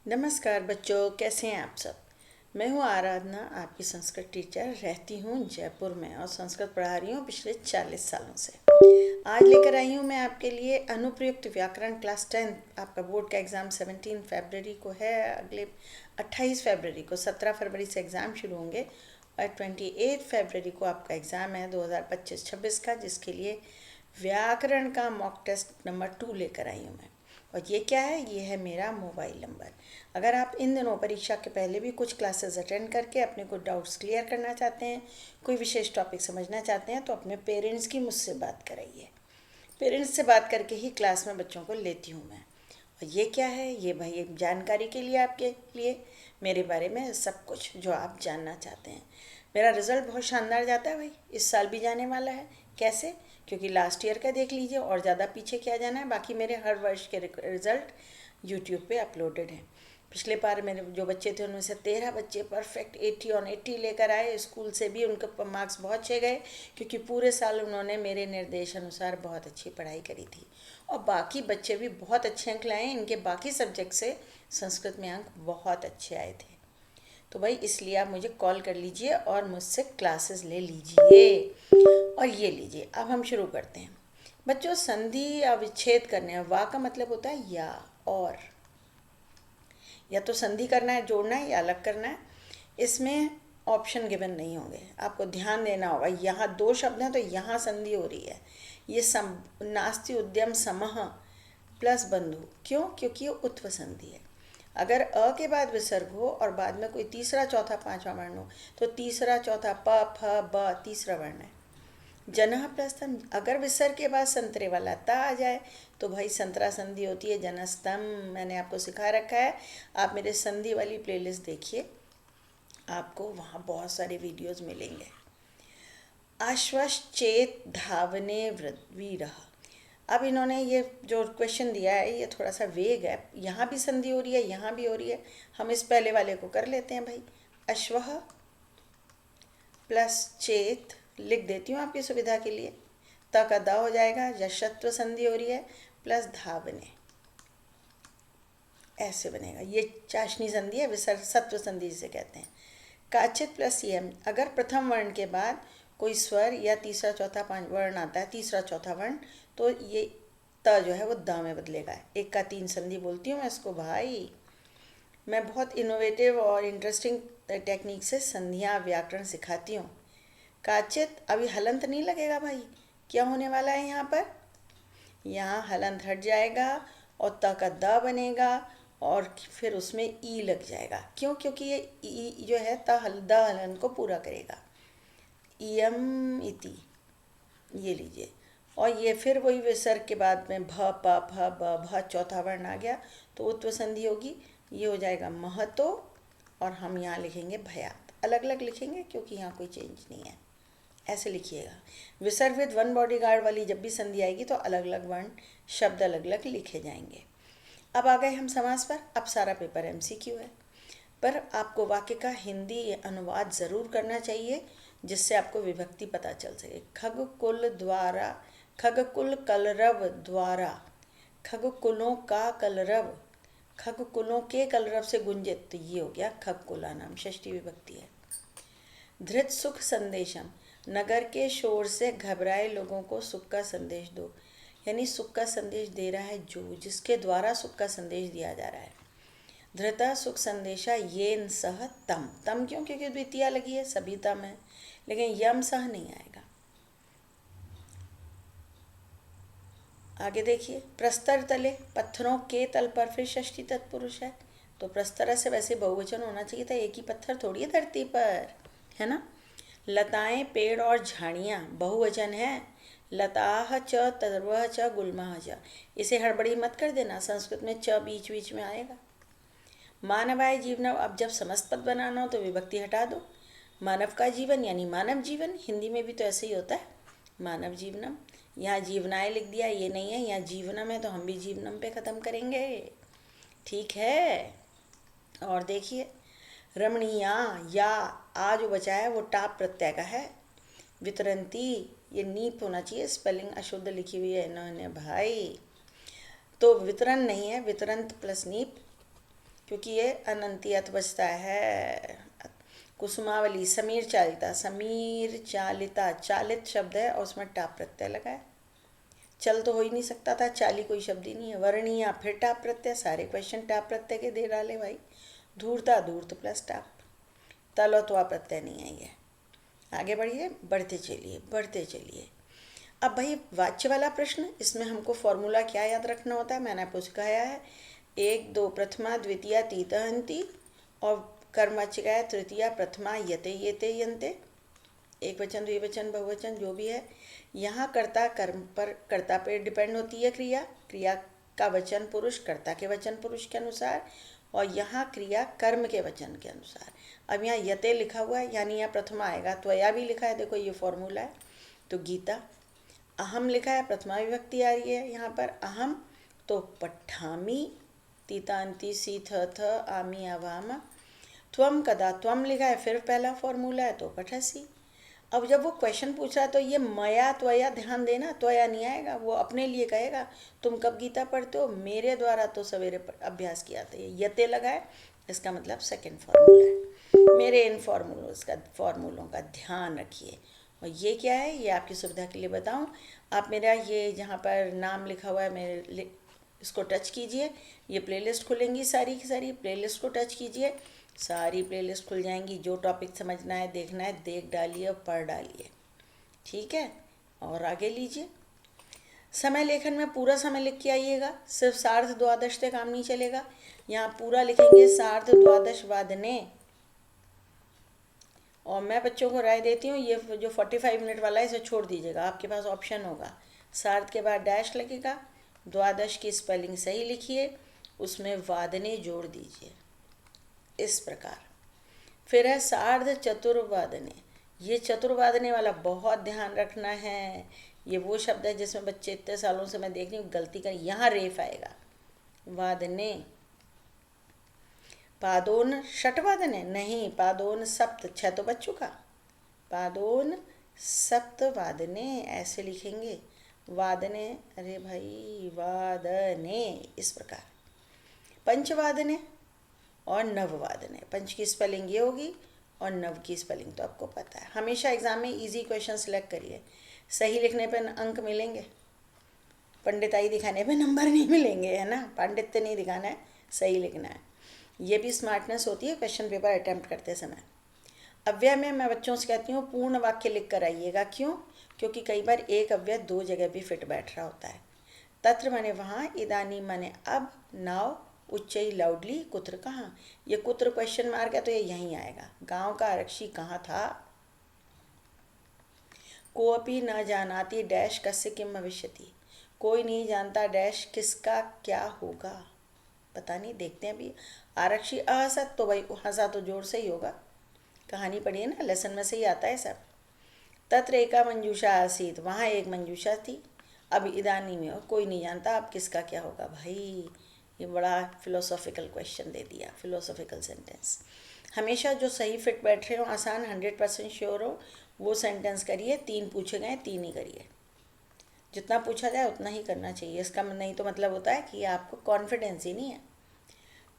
नमस्कार बच्चों, कैसे हैं आप सब। मैं हूँ आराधना, आपकी संस्कृत टीचर। रहती हूँ जयपुर में और संस्कृत पढ़ा रही हूँ पिछले 40 सालों से। आज लेकर आई हूँ मैं आपके लिए अनुप्रयुक्त व्याकरण क्लास 10। आपका बोर्ड का एग्ज़ाम 17 फरवरी को है। अगले 28 फरवरी को, 17 फरवरी से एग्ज़ाम शुरू होंगे और 28 फरवरी को आपका एग्ज़ाम है 2025-26 का, जिसके लिए व्याकरण का मॉक टेस्ट नंबर 2 लेकर आई हूँ मैं। और ये क्या है? ये है मेरा मोबाइल नंबर। अगर आप इन दिनों परीक्षा के पहले भी कुछ क्लासेस अटेंड करके अपने कुछ डाउट्स क्लियर करना चाहते हैं, कोई विशेष टॉपिक समझना चाहते हैं, तो अपने पेरेंट्स की मुझसे बात कराइए। पेरेंट्स से बात करके ही क्लास में बच्चों को लेती हूँ मैं। और ये क्या है? ये भाई जानकारी के लिए, आपके लिए, मेरे बारे में सब कुछ जो आप जानना चाहते हैं। मेरा रिज़ल्ट बहुत शानदार जाता है भाई, इस साल भी जाने वाला है। कैसे? क्योंकि लास्ट ईयर का देख लीजिए और ज़्यादा पीछे क्या जाना है। बाकी मेरे हर वर्ष के रिज़ल्ट यूट्यूब पे अपलोडेड हैं। पिछले बार मेरे जो बच्चे थे उनमें से 13 बच्चे परफेक्ट 80 ऑन 80 लेकर आए। स्कूल से भी उनके मार्क्स बहुत अच्छे गए, क्योंकि पूरे साल उन्होंने मेरे निर्देश अनुसार बहुत अच्छी पढ़ाई करी थी। और बाकी बच्चे भी बहुत अच्छे अंक लाए। इनके बाकी सब्जेक्ट से संस्कृत में अंक बहुत अच्छे आए थे। तो भाई इसलिए आप मुझे कॉल कर लीजिए और मुझसे क्लासेस ले लीजिए। और ये लीजिए, अब हम शुरू करते हैं। बच्चों, संधि या विच्छेद करने, वा का मतलब होता है या तो संधि करना है, जोड़ना है, या अलग करना है। इसमें ऑप्शन गिवन नहीं होंगे, आपको ध्यान देना होगा। यहाँ दो शब्द हैं तो यहाँ संधि हो रही है। ये नास्ति उद्यम समः प्लस बंधु। क्यों? क्योंकि ये उत्व संधि है। अगर अ के बाद विसर्ग हो और बाद में कोई तीसरा चौथा पांचवा वर्ण हो, तो तीसरा चौथा प फ ब तीसरा वर्ण है। जनः प्लस तम। अगर विसर्ग के बाद संतरे वाला ता आ जाए तो भाई संतरा संधि होती है जनस्तम। मैंने आपको सिखा रखा है, आप मेरे संधि वाली प्लेलिस्ट देखिए, आपको वहाँ बहुत सारे वीडियोस मिलेंगे। आश्वश्चेत धावने वीरः। अब इन्होंने ये जो क्वेश्चन दिया है ये थोड़ा सा वेग है। यहाँ भी संधि हो रही है, यहाँ भी हो रही है। हम इस पहले वाले को कर लेते हैं भाई। अश्वः प्लस चेत लिख देती हूँ आपकी सुविधा के लिए। त का द हो जाएगा, यशत्व संधि हो रही है, प्लस धावने, ऐसे बनेगा। ये चाशनी संधि है, विसर्ग सत्व संधि जिसे कहते हैं। काचित प्लस यम। अगर प्रथम वर्ण के बाद कोई स्वर या तीसरा चौथा पांच वर्ण आता है, तीसरा चौथा वर्ण, तो ये त जो है वो द में बदलेगा। एक का तीन संधि बोलती हूँ मैं इसको भाई। मैं बहुत इनोवेटिव और इंटरेस्टिंग टेक्निक से संधियाँ व्याकरण सिखाती हूँ। काचित, अभी हलंत नहीं लगेगा भाई। क्या होने वाला है यहाँ पर? यहाँ हलंत हट जाएगा और त का द बनेगा और फिर उसमें ई लग जाएगा। क्यों? क्योंकि ये ई जो है द हलन को पूरा करेगा। इयम इति, ये लीजिए। और ये फिर वही विसर्ग के बाद में भ प फ ब भ चौथा वर्ण आ गया तो उत्व संधि होगी। ये हो जाएगा महतो और हम यहाँ लिखेंगे भयात। अलग अलग लिखेंगे क्योंकि यहाँ कोई चेंज नहीं है। ऐसे लिखिएगा। विसर्ग विद वन बॉडीगार्ड वाली जब भी संधि आएगी तो अलग अलग वर्ण शब्द अलग अलग लिखे जाएंगे। अब आ गए हम समास पर। अब सारा पेपर एमसीक्यू है, पर आपको वाक्य का हिंदी अनुवाद ज़रूर करना चाहिए, जिससे आपको विभक्ति पता चल सके। खगकुल द्वारा, खगकुल कलरव द्वारा, खगकुलों का कलरव, खगकुलों के कलरव से गुंजित, तो ये हो गया खगकुला नाम, षष्ठी विभक्ति है। धृत सुख संदेशम, नगर के शोर से घबराए लोगों को सुख का संदेश दो। यानी सुख का संदेश दे रहा है जो, जिसके द्वारा सुख का संदेश दिया जा रहा है। धृता सुख संदेशा येन सह तम। तम क्यों? क्योंकि द्वितीया लगी है, सभी तम है, लेकिन यम सह नहीं आएगा। आगे देखिए, प्रस्तर तले, पत्थरों के तल पर, फिर षष्ठी तत्पुरुष है तो प्रस्तर से वैसे बहुवचन होना चाहिए था, एक ही पत्थर थोड़ी है धरती पर, है ना। लताएं, पेड़ और झाड़ियाँ बहुवचन है। लताह च तर्वह च गुल्माह च। इसे हड़बड़ी मत कर देना, संस्कृत में च बीच बीच में आएगा। मानवाय जीवनम, अब जब समस्त पद बनाना हो तो विभक्ति हटा दो। मानव का जीवन यानी मानव जीवन, हिंदी में भी तो ऐसे ही होता है, मानव जीवनम। यहाँ जीवनाय लिख दिया, ये नहीं है, यहाँ जीवनम है तो हम भी जीवनम पे ख़त्म करेंगे, ठीक है। और देखिए, रमणीया, या आ जो बचा है वो टाप प्रत्यय का है। वितरंती, ये नीप होना चाहिए, स्पेलिंग अशुद्ध लिखी हुई है इन्होंने भाई, तो वितरण नहीं है, वितरंत प्लस नीप। क्योंकि ये अनंतियत बचता है। कुसुमावली, समीर चालिता, समीर चालिता, चालित शब्द है और उसमें टाप प्रत्यय लगा है। चल तो हो ही नहीं सकता था, चाली कोई शब्द ही नहीं है। वर्णीया, फिर टाप प्रत्यय, सारे क्वेश्चन टाप प्रत्यय के दे डाले भाई। धूर्ता, धूर्त प्लस टाप। तलत्वा प्रत्यय नहीं आई है। आगे बढ़िए, बढ़ते चलिए बढ़ते चलिए। अब भाई वाच्य वाला प्रश्न, इसमें हमको फॉर्मूला क्या याद रखना होता है, मैंने आपको सिखाया है। 1 2 प्रथमा द्वितीया तीतहंती और कर्मवाच्य का है तृतीया प्रथमा यते येते यन्ते। एक वचन, द्विवचन, बहुवचन जो भी है। यहाँ कर्ता कर्म पर, कर्ता पर डिपेंड होती है क्रिया, क्रिया का वचन पुरुष कर्ता के वचन पुरुष के अनुसार, और यहाँ क्रिया कर्म के वचन के अनुसार। अब यहाँ यते लिखा हुआ है, यानी यहाँ प्रथमा आएगा। त्वया भी लिखा है, देखो ये फॉर्मूला है। तो गीता। अहम लिखा है, प्रथमा विभक्ति आ रही है यहाँ पर, अहम। तो पठामी, तीतांती सी थ आमी अवाम। त्वम कदा, त्वम लिखा है, फिर पहला फॉर्मूला है, तो पठसी। अब जब वो क्वेश्चन पूछ रहा है तो ये मया त्वया ध्यान देना, त्वया नहीं आएगा, वो अपने लिए कहेगा तुम कब गीता पढ़ते हो, मेरे द्वारा तो सवेरे अभ्यास किया था। ये यते लगा है, इसका मतलब सेकंड फॉर्मूला है। मेरे इन फॉर्मूलों का ध्यान रखिए। और ये क्या है, ये आपकी सुविधा के लिए बताऊं। आप मेरा ये जहाँ पर नाम लिखा हुआ है, मेरे इसको टच कीजिए। ये प्लेलिस्ट खुलेंगी, सारी की सारी प्लेलिस्ट को टच कीजिए, सारी प्लेलिस्ट खुल जाएंगी। जो टॉपिक समझना है, देखना है, देख डालिए और पढ़ डालिए, ठीक है। और आगे लीजिए। समय लेखन में पूरा समय लिख के आइएगा, सिर्फ सार्ध द्वादश तक काम नहीं चलेगा। यहाँ पूरा लिखेंगे सार्ध द्वादश वादने। और मैं बच्चों को राय देती हूँ, ये जो 45 मिनट वाला है इसे छोड़ दीजिएगा। आपके पास ऑप्शन होगा, सार्ध के बाद डैश लगेगा, द्वादश की स्पेलिंग सही लिखिए, उसमें वादने जोड़ दीजिए, इस प्रकार। फिर है सार्ध चतुर्वादने। ये चतुर्वादने वाला बहुत ध्यान रखना है। ये वो शब्द है जिसमें बच्चे इतने सालों से मैं देख रही हूँ गलती करें। यहाँ रेफ आएगा, वादने। पादोन षटवादने नहीं, पादोन सप्त, 6 तो बच चुका। पादोन सप्त वादने ऐसे लिखेंगे, वादने, अरे भाई वादने, इस प्रकार। पंचवादने और नववादने, पंच की स्पेलिंग ये होगी और नव की स्पेलिंग तो आपको पता है। हमेशा एग्जाम में इजी क्वेश्चन सिलेक्ट करिए, सही लिखने पर अंक मिलेंगे, पंडिताई दिखाने पे नंबर नहीं मिलेंगे, है ना। पांडित्य नहीं दिखाना है, सही लिखना है। ये भी स्मार्टनेस होती है क्वेश्चन पेपर अटैम्प्ट करते समय। अव्यय में मैं बच्चों से कहती हूँ पूर्ण वाक्य लिख कर आइएगा। क्यों? क्योंकि कई बार एक अव्यय 2 जगह भी फिट बैठ रहा होता है। तत्र माने वहाँ, इदानी माने अब, नाव, उच्चई लाउडली, कुत्र कहाँ। ये कुत्र क्वेश्चन मार्क है तो ये यहीं आएगा। गांव का आरक्षी कहाँ था। कोअपि न जानाति डैश कस्य किम भविष्यति। कोई नहीं जानता डैश किसका क्या होगा, पता नहीं, देखते हैं अभी। आरक्षी अहसत, तो भाई हंसा तो जोर से ही होगा, कहानी पढ़िए ना, लेसन में से ही आता है सब। तत्र एका मंजूषा आसीत, वहाँ एक मंजूषा थी। अब इदानी में हो, कोई नहीं जानता अब किसका क्या होगा। भाई ये बड़ा फिलोसॉफिकल क्वेश्चन दे दिया, फिलोसॉफिकल सेंटेंस। हमेशा जो सही फिट बैठ रहे हो, आसान, 100% श्योर हो, वो सेंटेंस करिए। 3 पूछे गए, 3 ही करिए। जितना पूछा जाए उतना ही करना चाहिए। इसका नहीं तो मतलब होता है कि आपको कॉन्फिडेंस ही नहीं है।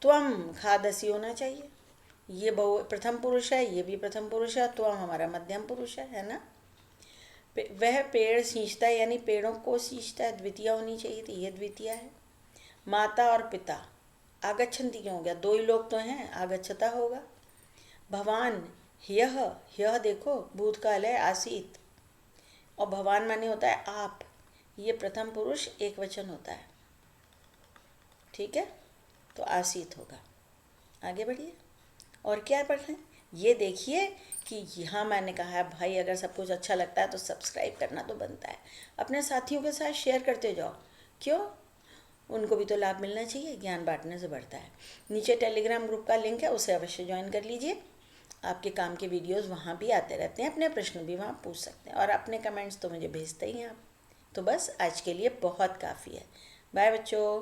त्वम खादसी होना चाहिए, ये बहु प्रथम पुरुष है, ये भी प्रथम पुरुष है। त्वम हमारा मध्यम पुरुष है ना। वह पेड़ सींचता है, यानी पेड़ों को सींचता है, द्वितीय होनी चाहिए थी, ये द्वितीय है। माता और पिता, आगच्छन्ति क्यों हो गया, 2 ही लोग तो हैं, आगच्छता होगा। भवान, यह देखो भूतकाल है, आसीत। और भवान माने होता है आप, ये प्रथम पुरुष एक वचन होता है, ठीक है। तो आसीत होगा। आगे बढ़िए, और क्या पढ़ रहे हैं ये देखिए कि यहाँ मैंने कहा है भाई, अगर सब कुछ अच्छा लगता है तो सब्सक्राइब करना तो बनता है। अपने साथियों के साथ शेयर करते जाओ, क्यों, उनको भी तो लाभ मिलना चाहिए, ज्ञान बांटने से बढ़ता है। नीचे टेलीग्राम ग्रुप का लिंक है, उसे अवश्य ज्वाइन कर लीजिए। आपके काम के वीडियोस वहाँ भी आते रहते हैं, अपने प्रश्न भी वहाँ पूछ सकते हैं, और अपने कमेंट्स तो मुझे भेजते ही हैं आप। तो बस आज के लिए बहुत काफ़ी है। बाय बच्चों।